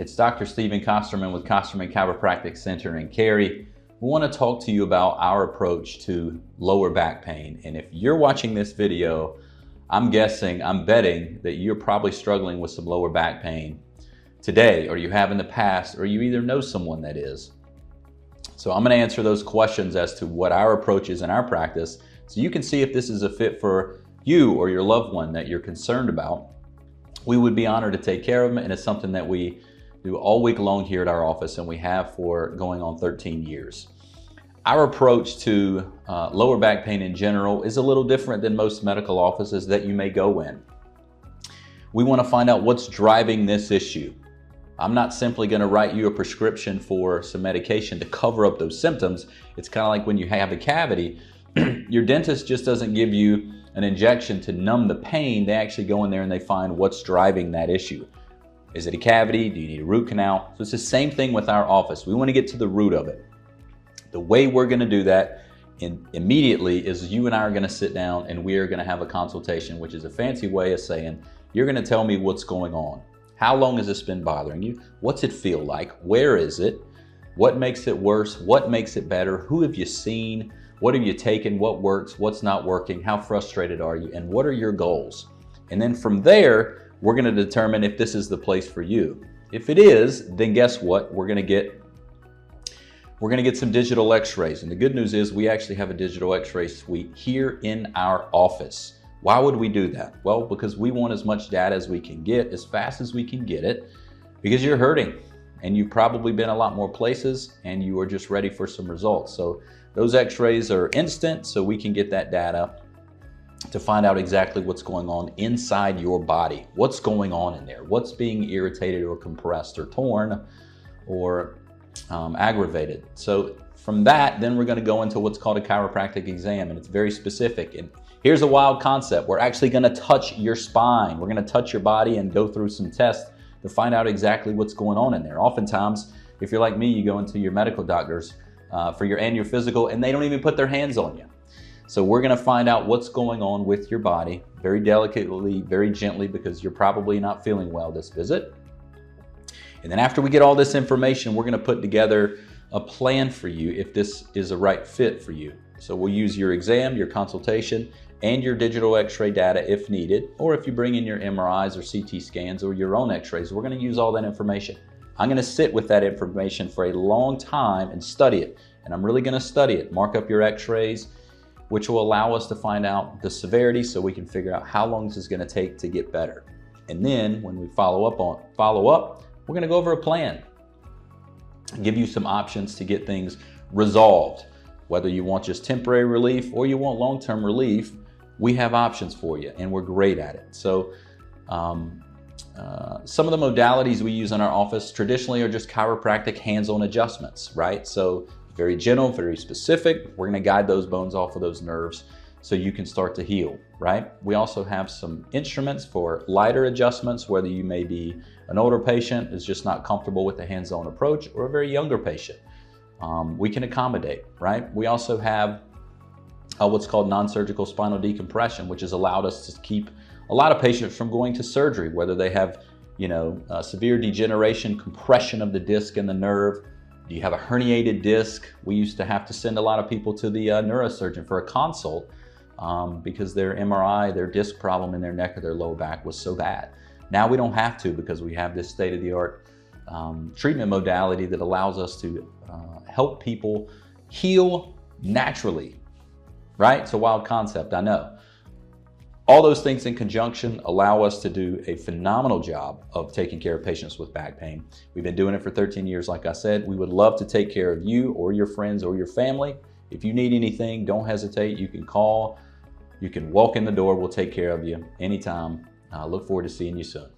It's Dr. Stephen Kosterman with Kosterman Chiropractic Center in Cary. We want to talk to you about our approach to lower back pain. And if you're watching this video, I'm betting that you're probably struggling with some lower back pain today, or you have in the past, or you either know someone that is. So I'm going to answer those questions as to what our approach is in our practice, so you can see if this is a fit for you or your loved one that you're concerned about. We would be honored to take care of them, and it's something that we do all week long here at our office, and we have for going on 13 years. Our approach to lower back pain in general is a little different than most medical offices that you may go in. We want to find out what's driving this issue. I'm not simply going to write you a prescription for some medication to cover up those symptoms. It's kind of like when you have a cavity, your dentist just doesn't give you an injection to numb the pain. They actually go in there and they find what's driving that issue. Is it a cavity? Do you need a root canal? So it's the same thing with our office. We want to get to the root of it. The way we're going to do that immediately is you and I are going to sit down and we are going to have a consultation, which is a fancy way of saying, you're going to tell me what's going on. How long has this been bothering you? What's it feel like? Where is it? What makes it worse? What makes it better? Who have you seen? What have you taken? What works? What's not working? How frustrated are you? And what are your goals? And then from there, we're going to determine if this is the place for you. If it is, then guess what? We're going to get some digital x-rays. And the good news is we actually have a digital x-ray suite here in our office. Why would we do that? Well, because we want as much data as we can get, as fast as we can get it, because you're hurting and you've probably been a lot more places and you are just ready for some results. So those x-rays are instant, so we can get that data to find out exactly what's going on inside your body. What's going on in there? What's being irritated or compressed or torn or aggravated? So from that, then we're going to go into what's called a chiropractic exam, and it's very specific. And here's a wild concept. We're actually going to touch your spine. We're going to touch your body and go through some tests to find out exactly what's going on in there. Oftentimes, if you're like me, you go into your medical doctors for your annual physical, and they don't even put their hands on you. So we're going to find out what's going on with your body very delicately, very gently, because you're probably not feeling well this visit. And then after we get all this information, we're going to put together a plan for you if this is a right fit for you. So we'll use your exam, your consultation, and your digital x-ray data if needed, or if you bring in your MRIs or CT scans or your own x-rays, we're going to use all that information. I'm going to sit with that information for a long time and study it. And I'm really going to study it. Mark up your x-rays, which will allow us to find out the severity so we can figure out how long this is going to take to get better. And then when we follow up, we're going to go over a plan, give you some options to get things resolved. Whether you want just temporary relief or you want long-term relief, we have options for you, and we're great at it. So some of the modalities we use in our office traditionally are just chiropractic hands-on adjustments, right? So very gentle, very specific. We're going to guide those bones off of those nerves so you can start to heal, right? We also have some instruments for lighter adjustments, whether you may be an older patient who's just not comfortable with the hands-on approach, or a very younger patient. We can accommodate, right? We also have what's called non-surgical spinal decompression, which has allowed us to keep a lot of patients from going to surgery, whether they have, severe degeneration, compression of the disc and the nerve. Do you have a herniated disc? We used to have to send a lot of people to the neurosurgeon for a consult because their MRI, their disc problem in their neck or their lower back was so bad. Now we don't have to, because we have this state-of-the-art treatment modality that allows us to help people heal naturally, right? It's a wild concept, I know. All those things in conjunction allow us to do a phenomenal job of taking care of patients with back pain. We've been doing it for 13 years, like I said. We would love to take care of you or your friends or your family. If you need anything, don't hesitate. You can call, you can walk in the door. We'll take care of you anytime. I look forward to seeing you soon.